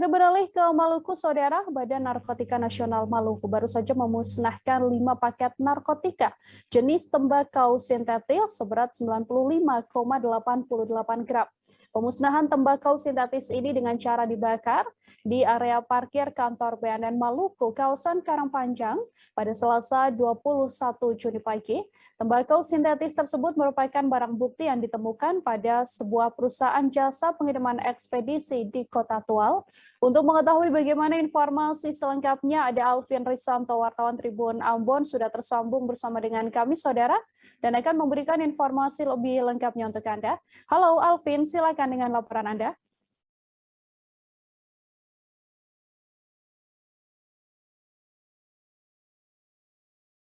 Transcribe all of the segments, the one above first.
Kita beralih ke Maluku, Saudara. Badan Narkotika Nasional Maluku baru saja memusnahkan 5 paket narkotika jenis tembakau sintetis seberat 95,88 gram. Pemusnahan tembakau sintetis ini dengan cara dibakar di area parkir kantor BNN Maluku, kawasan Karangpanjang, pada Selasa 21 Juni pagi. Tembakau sintetis tersebut merupakan barang bukti yang ditemukan pada sebuah perusahaan jasa pengiriman ekspedisi di Kota Tual. Untuk mengetahui bagaimana informasi selengkapnya, ada Alvin Risanto, wartawan Tribun Ambon, sudah tersambung bersama dengan kami, Saudara, dan akan memberikan informasi lebih lengkapnya untuk Anda. Halo Alvin, silakan dengan laporan Anda.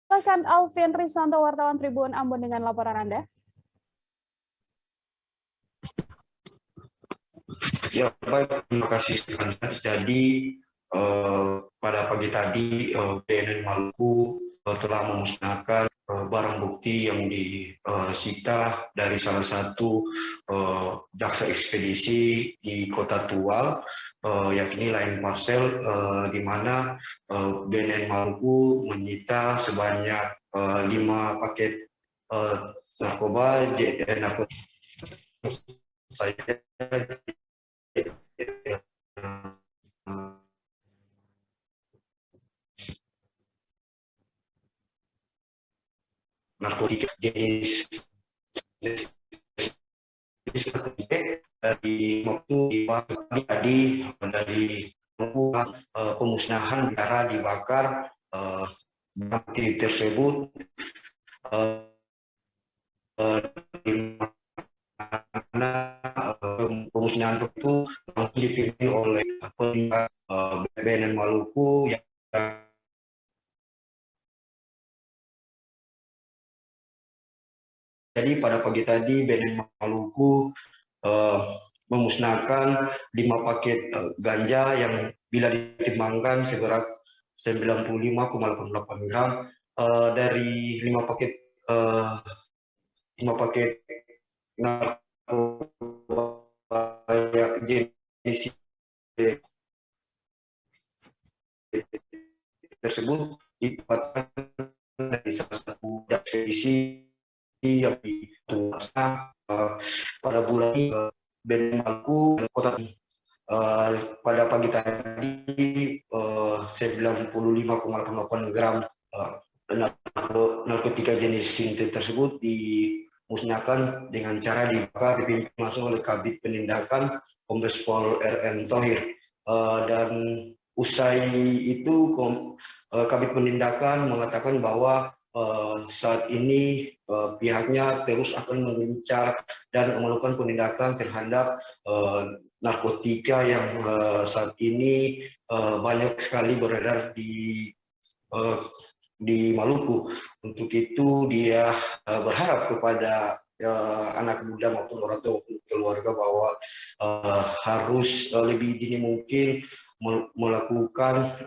Silakan Alvin Risanto, wartawan Tribun Ambon, dengan laporan Anda. Ya, baik, terima kasih. Jadi pada pagi tadi BNN Maluku telah memusnahkan barang bukti yang disita dari salah satu jaksa ekspedisi di Kota Tual, yakni Lion Parcel, di mana BNN Maluku menyita sebanyak 5 paket narkoba saya narkotika jenis dari waktu tadi dari pemusnahan cara dibakar bukti tersebut di mana pemusnahan itu langsung dipimpin oleh BNN Maluku yang jadi pada pagi tadi BNN Maluku memusnahkan 5 paket ganja yang bila ditimbangkan seberat 95,88 gram. Dari 5 paket narkoba jenis tersebut didapatkan dari salah satu ekspedisi yang ditugaskan pada bulan BNN Maluku Kota pada pagi tadi 95,88 gram narkotika jenis sintetis tersebut dimusnahkan dengan cara dibakar, dipimpin langsung oleh Kabid Penindakan Kombes Pol RM Thohir. Dan usai itu Kabid Penindakan mengatakan bahwa saat ini pihaknya terus akan mengincar dan melakukan penindakan terhadap narkotika yang saat ini banyak sekali beredar di Maluku. Untuk itu dia berharap kepada anak muda maupun orang tua keluarga bahwa harus lebih dini mungkin melakukan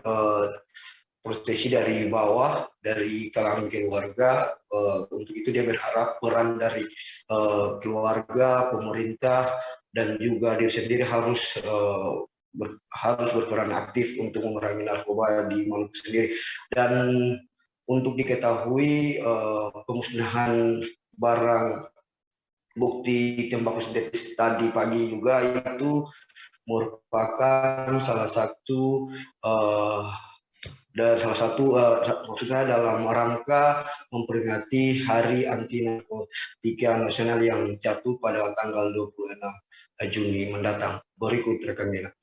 proteksi dari bawah, dari kalangan keluarga. Untuk itu dia berharap peran dari keluarga, pemerintah, dan juga dia sendiri harus berperan aktif untuk mengurangi narkoba di Maluku sendiri. Dan untuk diketahui pemusnahan barang bukti tembakau sintetis tadi pagi juga itu merupakan salah satu maksudnya dalam rangka memperingati Hari Anti Narkotika Nasional yang jatuh pada tanggal 26 Juni mendatang. Berikut rekan Mina.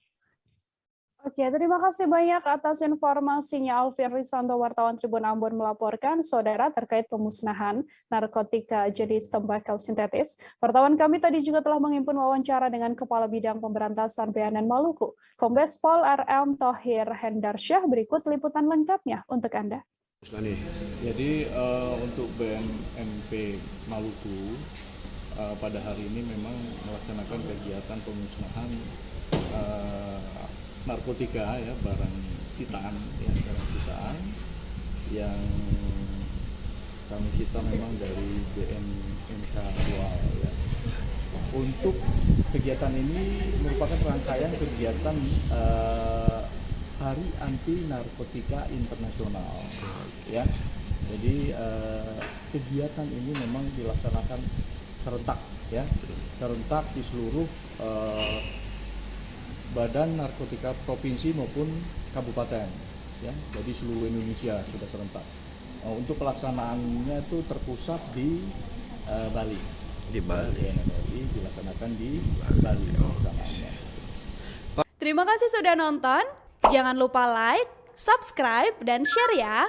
Oke, terima kasih banyak atas informasinya Alvin Risanto, wartawan Tribun Ambon, melaporkan, Saudara, terkait pemusnahan narkotika jenis tembakau sintetis. Wartawan kami tadi juga telah menghimpun wawancara dengan Kepala Bidang Pemberantasan BNN Maluku, Kombes Pol RM Thohir Hendarsyah. Berikut liputan lengkapnya untuk Anda. Jadi untuk BNNP Maluku pada hari ini memang melaksanakan kegiatan pemusnahan narkotika, ya, barang sitaan yang kami sita memang dari BNNK Tual, ya. untuk kegiatan ini merupakan rangkaian kegiatan Hari Anti Narkotika Internasional, ya. Jadi kegiatan ini memang dilaksanakan serentak, ya, serentak di seluruh badan narkotika provinsi maupun kabupaten, ya. Jadi seluruh Indonesia sudah serentak. Untuk pelaksanaannya itu terpusat di Bali. Di Bali. BNNRI dilaksanakan di Bali pelaksanaannya. Terima kasih sudah nonton. Jangan lupa like, subscribe, dan share ya.